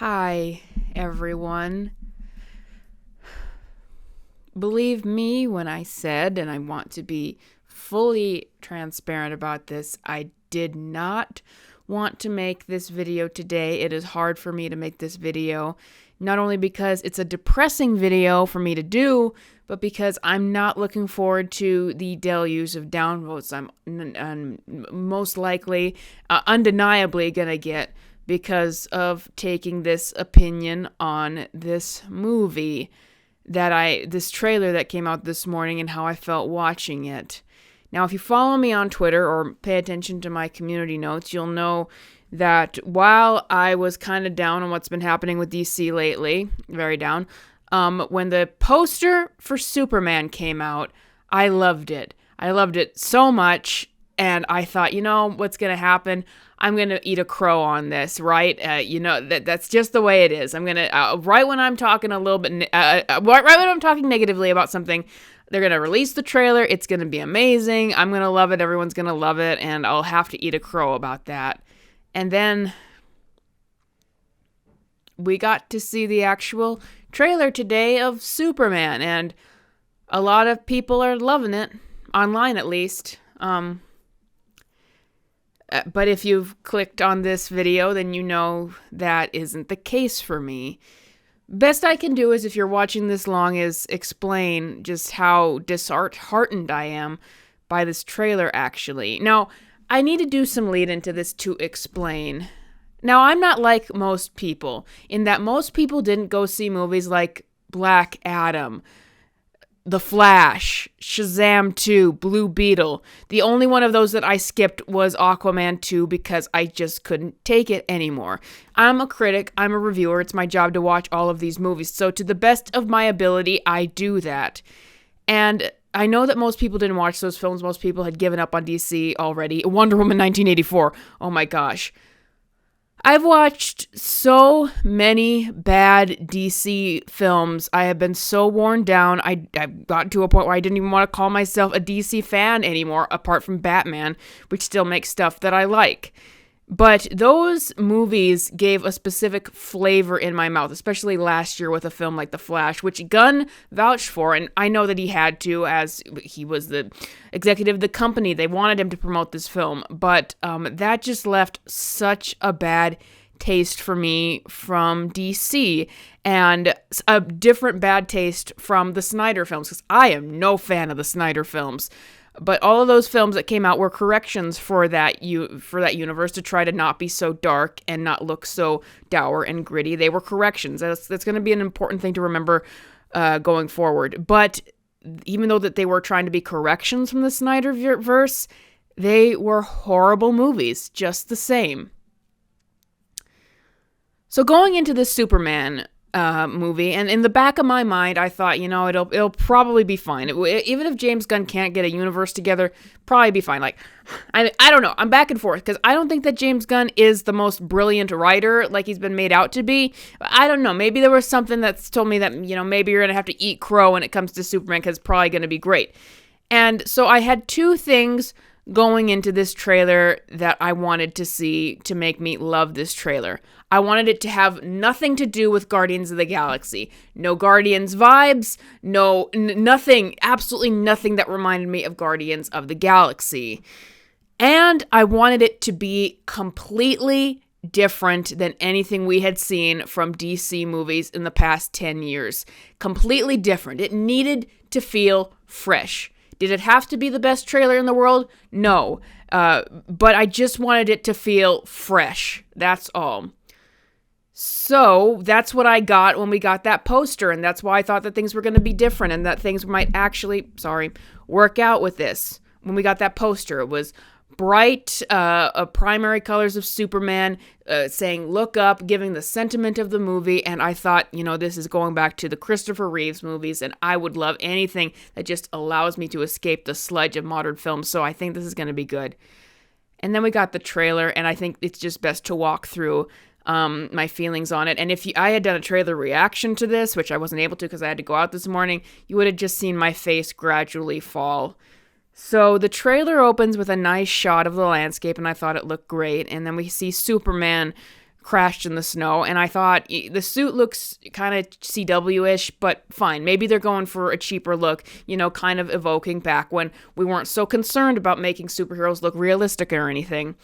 Hi, everyone. Believe me when I said, and I want to be fully transparent about this, I did not want to make this video today. It is hard for me to make this video, not only because it's a depressing video for me to do, but because I'm not looking forward to the deluge of downvotes I'm most likely, undeniably going to get because of taking this opinion on this movie this trailer that came out this morning and how I felt watching it. Now, if you follow me on Twitter or pay attention to my community notes, you'll know that while I was kind of down on what's been happening with DC lately, very down, when the poster for Superman came out, I loved it. I loved it so much, and I thought, what's going to happen? I'm going to eat a crow on this, right? That's just the way it is. I'm going to, right when I'm talking a little bit, right when I'm talking negatively about something, they're going to release the trailer. It's going to be amazing. I'm going to love it. Everyone's going to love it. And I'll have to eat a crow about that. And then we got to see the actual trailer today of Superman. And a lot of people are loving it, online at least. But if you've clicked on this video, then you know that isn't the case for me. Best I can do is, if you're watching this long, is explain just how disheartened I am by this trailer, actually. Now, I need to do some lead into this to explain. Now, I'm not like most people, in that most people didn't go see movies like Black Adam, The Flash, Shazam 2, Blue Beetle. The only one of those that I skipped was Aquaman 2 because I just couldn't take it anymore. I'm a critic, I'm a reviewer, it's my job to watch all of these movies. So to the best of my ability, I do that. And I know that most people didn't watch those films. Most people had given up on DC already. Wonder Woman 1984. Oh my gosh. I've watched so many bad DC films. I have been so worn down. I got to a point where I didn't even want to call myself a DC fan anymore, apart from Batman, which still makes stuff that I like. But those movies gave a specific flavor in my mouth, especially last year with a film like The Flash, which Gunn vouched for, and I know that he had to, as he was the executive of the company. They wanted him to promote this film, but that just left such a bad taste for me from DC, and a different bad taste from the Snyder films, because I am no fan of the Snyder films. But all of those films that came out were corrections for that universe to try to not be so dark and not look so dour and gritty. They were corrections. That's going to be an important thing to remember going forward. But even though that they were trying to be corrections from the Snyderverse, they were horrible movies, just the same. So going into this Superman movie, and in the back of my mind, I thought, it'll probably be fine. Even if James Gunn can't get a universe together, probably be fine. Like, I don't know. I'm back and forth because I don't think that James Gunn is the most brilliant writer like he's been made out to be. I don't know. Maybe there was something that's told me that, maybe you're going to have to eat crow when it comes to Superman because it's probably going to be great. And so I had two things going into this trailer that I wanted to see to make me love this trailer. I wanted it to have nothing to do with Guardians of the Galaxy. No Guardians vibes, nothing, absolutely nothing that reminded me of Guardians of the Galaxy. And I wanted it to be completely different than anything we had seen from DC movies in the past 10 years. Completely different. It needed to feel fresh. Did it have to be the best trailer in the world? No. But I just wanted it to feel fresh. That's all. So that's what I got when we got that poster, and that's why I thought that things were going to be different and that things might actually, work out with this. When we got that poster, it was bright primary colors of Superman, saying look up, giving the sentiment of the movie, and I thought, this is going back to the Christopher Reeves movies, and I would love anything that just allows me to escape the sludge of modern films, so I think this is going to be good. And then we got the trailer, and I think it's just best to walk through my feelings on it. And if I had done a trailer reaction to this, which I wasn't able to because I had to go out this morning, you would have just seen my face gradually fall. So the trailer opens with a nice shot of the landscape, and I thought it looked great. And then we see Superman crashed in the snow, and I thought the suit looks kind of CW-ish, but fine. Maybe they're going for a cheaper look, kind of evoking back when we weren't so concerned about making superheroes look realistic or anything.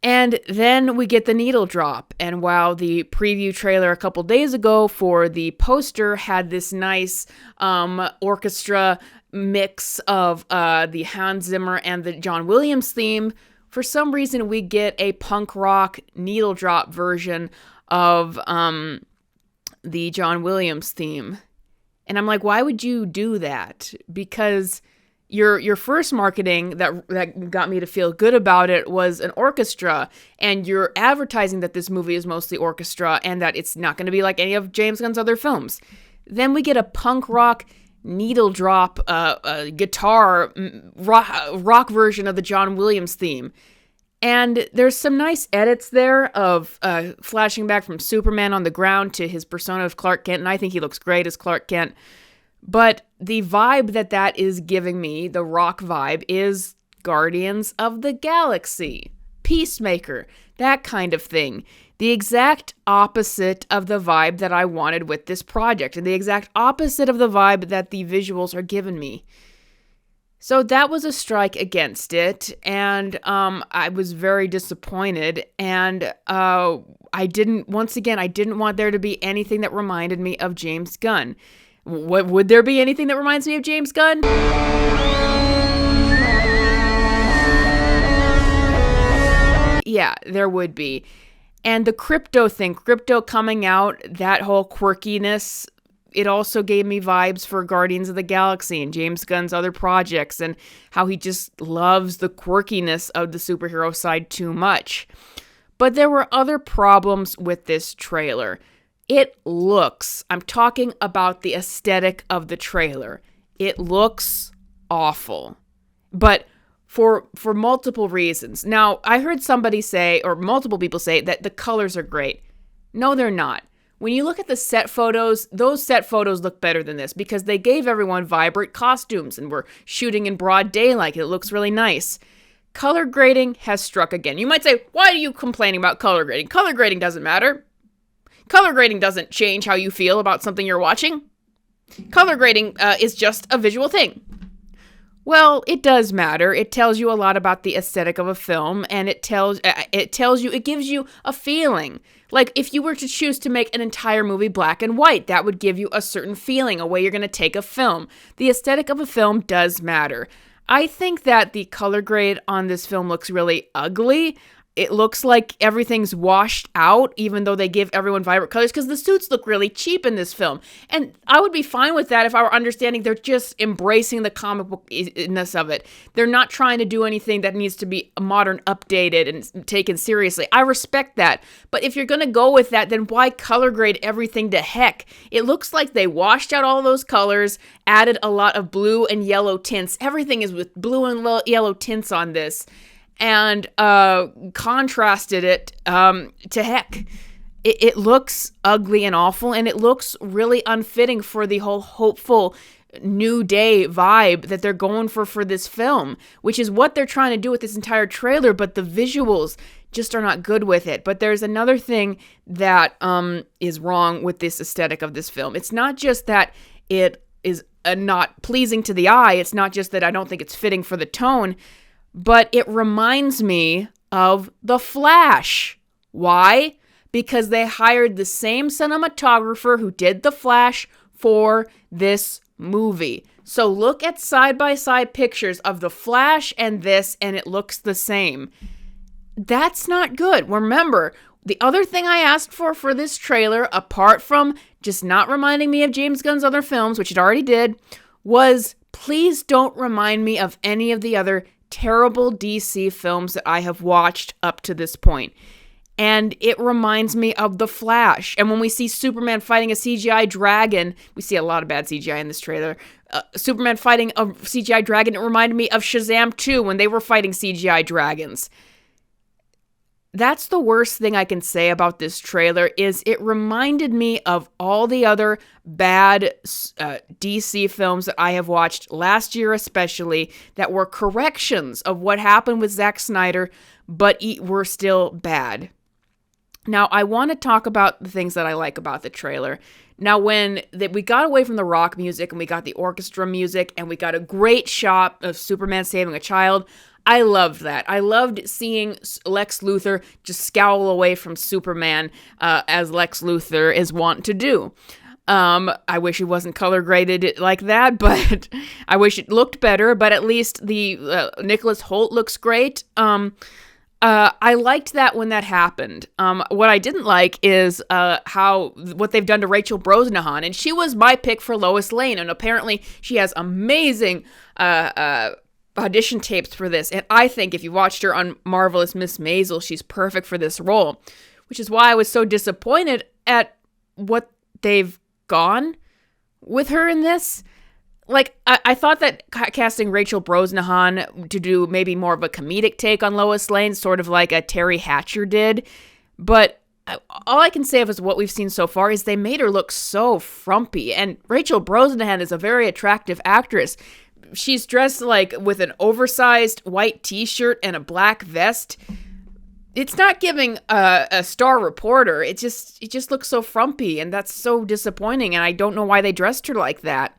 And then we get the needle drop, and while the preview trailer a couple days ago for the poster had this nice orchestra mix of the Hans Zimmer and the John Williams theme, for some reason we get a punk rock needle drop version of the John Williams theme. And I'm like, why would you do that? Because your first marketing that got me to feel good about it was an orchestra, and you're advertising that this movie is mostly orchestra and that it's not going to be like any of James Gunn's other films. Then we get a punk rock needle drop guitar rock version of the John Williams theme. And there's some nice edits there of flashing back from Superman on the ground to his persona of Clark Kent, and I think he looks great as Clark Kent. But the vibe that is giving me, the rock vibe, is Guardians of the Galaxy, Peacemaker, that kind of thing. The exact opposite of the vibe that I wanted with this project, and the exact opposite of the vibe that the visuals are giving me. So that was a strike against it, and I was very disappointed, and I didn't want there to be anything that reminded me of James Gunn. Would there be anything that reminds me of James Gunn? Yeah, there would be. And the crypto coming out, that whole quirkiness, it also gave me vibes for Guardians of the Galaxy and James Gunn's other projects, and how he just loves the quirkiness of the superhero side too much. But there were other problems with this trailer. I'm talking about the aesthetic of the trailer. It looks awful. But for multiple reasons. Now, I heard somebody say, or multiple people say, that the colors are great. No, they're not. When you look at the set photos, those set photos look better than this because they gave everyone vibrant costumes and were shooting in broad daylight. It looks really nice. Color grading has struck again. You might say, why are you complaining about color grading? Color grading doesn't matter. Color grading doesn't change how you feel about something you're watching. Color grading is just a visual thing. Well, it does matter. It tells you a lot about the aesthetic of a film, and it gives you a feeling. Like, if you were to choose to make an entire movie black and white, that would give you a certain feeling, a way you're going to take a film. The aesthetic of a film does matter. I think that the color grade on this film looks really ugly. It looks like everything's washed out, even though they give everyone vibrant colors, because the suits look really cheap in this film. And I would be fine with that if I were understanding they're just embracing the comic bookness of it. They're not trying to do anything that needs to be modern, updated, and taken seriously. I respect that. But if you're going to go with that, then why color grade everything to heck? It looks like they washed out all those colors, added a lot of blue and yellow tints. Everything is with blue and yellow tints on this. And contrasted it to heck. It looks ugly and awful, and it looks really unfitting for the whole hopeful new day vibe that they're going for this film, which is what they're trying to do with this entire trailer, but the visuals just are not good with it. But there's another thing that is wrong with this aesthetic of this film. It's not just that it is not pleasing to the eye. It's not just that I don't think it's fitting for the tone, but it reminds me of The Flash. Why? Because they hired the same cinematographer who did The Flash for this movie. So look at side-by-side pictures of The Flash and this, and it looks the same. That's not good. Remember, the other thing I asked for this trailer, apart from just not reminding me of James Gunn's other films, which it already did, was please don't remind me of any of the other terrible DC films that I have watched up to this point. And it reminds me of The Flash. And when we see Superman fighting a CGI dragon, we see a lot of bad CGI in this trailer. Superman fighting a CGI dragon, it reminded me of Shazam 2 when they were fighting CGI dragons. That's the worst thing I can say about this trailer, is it reminded me of all the other bad DC films that I have watched last year especially, that were corrections of what happened with Zack Snyder, but were still bad. Now, I want to talk about the things that I like about the trailer. Now, when we got away from the rock music and we got the orchestra music and we got a great shot of Superman saving a child, I loved that. I loved seeing Lex Luthor just scowl away from Superman, as Lex Luthor is wont to do. I wish he wasn't color graded like that, but I wish it looked better. But at least the Nicholas Hoult looks great. I liked that when that happened. What I didn't like is what they've done to Rachel Brosnahan, and she was my pick for Lois Lane, and apparently she has amazing audition tapes for this. And I think if you watched her on Marvelous Miss Maisel, she's perfect for this role, which is why I was so disappointed at what they've gone with her in this. Like, I thought that casting Rachel Brosnahan to do maybe more of a comedic take on Lois Lane, sort of like a Terry Hatcher did. But all I can say of what we've seen so far is they made her look so frumpy. And Rachel Brosnahan is a very attractive actress. She's dressed like with an oversized white t-shirt and a black vest. It's not giving a star reporter. It just looks so frumpy, and that's so disappointing. And I don't know why they dressed her like that.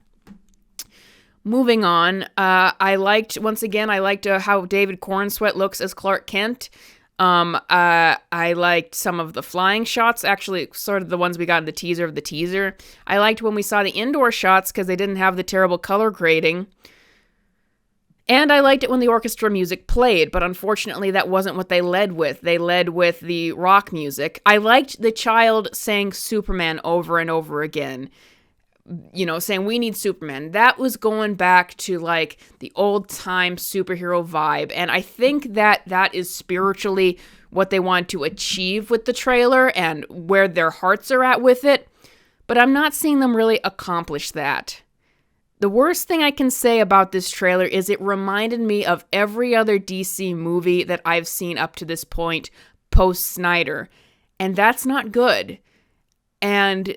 Moving on, I liked how David Cornsweet looks as Clark Kent. I liked some of the flying shots, actually sort of the ones we got in the teaser of the teaser. I liked when we saw the indoor shots because they didn't have the terrible color grading. And I liked it when the orchestra music played, but unfortunately that wasn't what they led with. They led with the rock music. I liked the child saying Superman over and over again. Saying we need Superman. That was going back to like the old time superhero vibe. And I think that is spiritually what they want to achieve with the trailer and where their hearts are at with it. But I'm not seeing them really accomplish that. The worst thing I can say about this trailer is it reminded me of every other DC movie that I've seen up to this point post Snyder. And that's not good. And,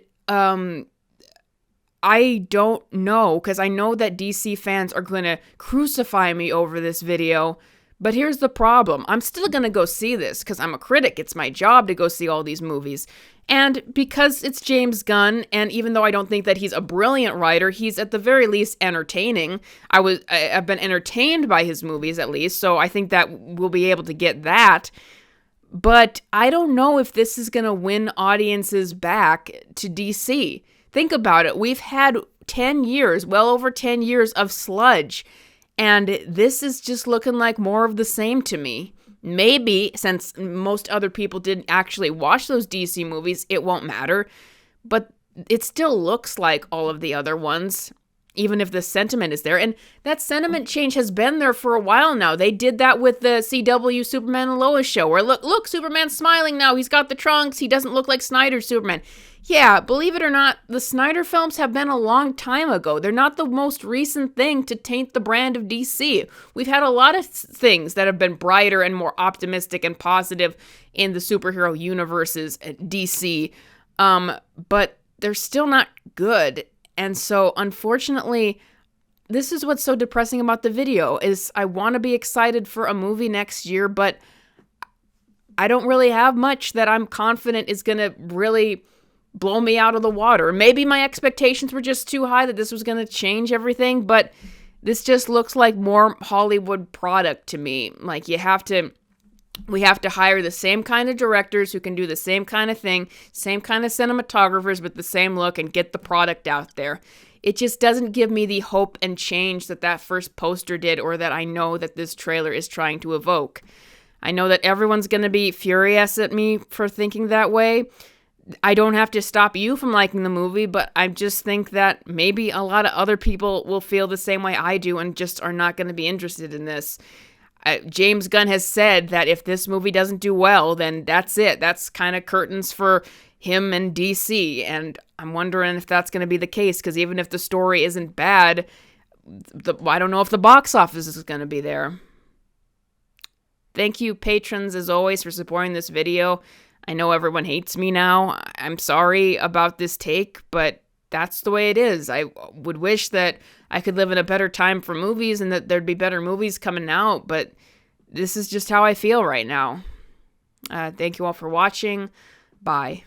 I don't know, because I know that DC fans are going to crucify me over this video, but here's the problem. I'm still going to go see this, because I'm a critic. It's my job to go see all these movies. And because it's James Gunn, and even though I don't think that he's a brilliant writer, he's at the very least entertaining. I've been entertained by his movies, at least, so I think that we'll be able to get that. But I don't know if this is going to win audiences back to DC. Think about it. We've had 10 years, well over 10 years of sludge, and this is just looking like more of the same to me. Maybe, since most other people didn't actually watch those DC movies, it won't matter, but it still looks like all of the other ones, even if the sentiment is there. And that sentiment change has been there for a while now. They did that with the CW Superman and Lois show, where look, Superman's smiling now. He's got the trunks. He doesn't look like Snyder's Superman. Yeah, believe it or not, the Snyder films have been a long time ago. They're not the most recent thing to taint the brand of DC. We've had a lot of things that have been brighter and more optimistic and positive in the superhero universes at DC, but they're still not good. And so, unfortunately, this is what's so depressing about the video, is I want to be excited for a movie next year, but I don't really have much that I'm confident is going to really blow me out of the water. Maybe my expectations were just too high that this was going to change everything, but this just looks like more Hollywood product to me. Like we have to hire the same kind of directors who can do the same kind of thing, same kind of cinematographers with the same look, and get the product out there. It just doesn't give me the hope and change that first poster did, or that I know that this trailer is trying to evoke. I know that everyone's going to be furious at me for thinking that way. I don't have to stop you from liking the movie, but I just think that maybe a lot of other people will feel the same way I do and just are not going to be interested in this. James Gunn has said that if this movie doesn't do well, then that's it. That's kind of curtains for him and DC, and I'm wondering if that's going to be the case, because even if the story isn't bad, I don't know if the box office is going to be there. Thank you, patrons, as always, for supporting this video. I know everyone hates me now. I'm sorry about this take, but that's the way it is. I would wish that I could live in a better time for movies and that there'd be better movies coming out, but this is just how I feel right now. Thank you all for watching. Bye.